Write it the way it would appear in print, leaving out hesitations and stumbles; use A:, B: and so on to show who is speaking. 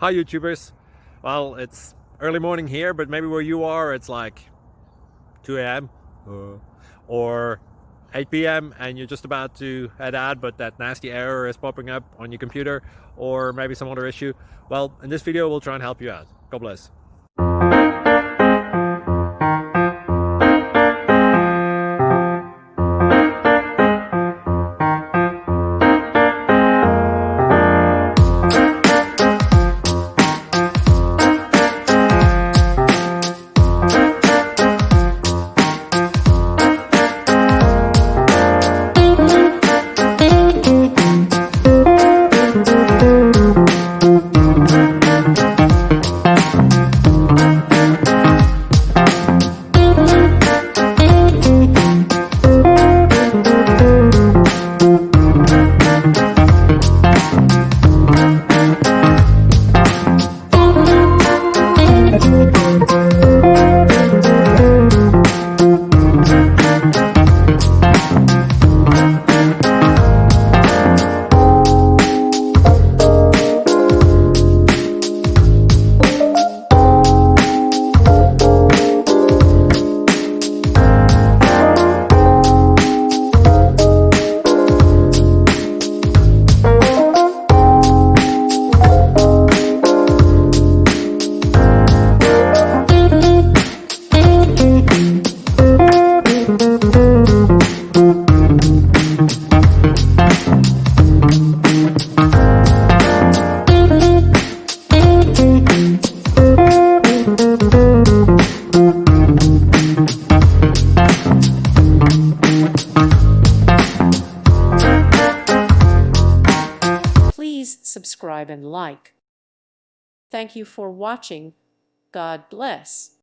A: Hi YouTubers. Well, it's early morning here, but maybe where you are it's like 2 a.m. or 8 p.m. and you're just about to head out, but that nasty error is popping up on your computer, or maybe some other issue. Well, in this video we'll try and help you out. God bless.
B: Please subscribe and like. Thank you for watching. God bless.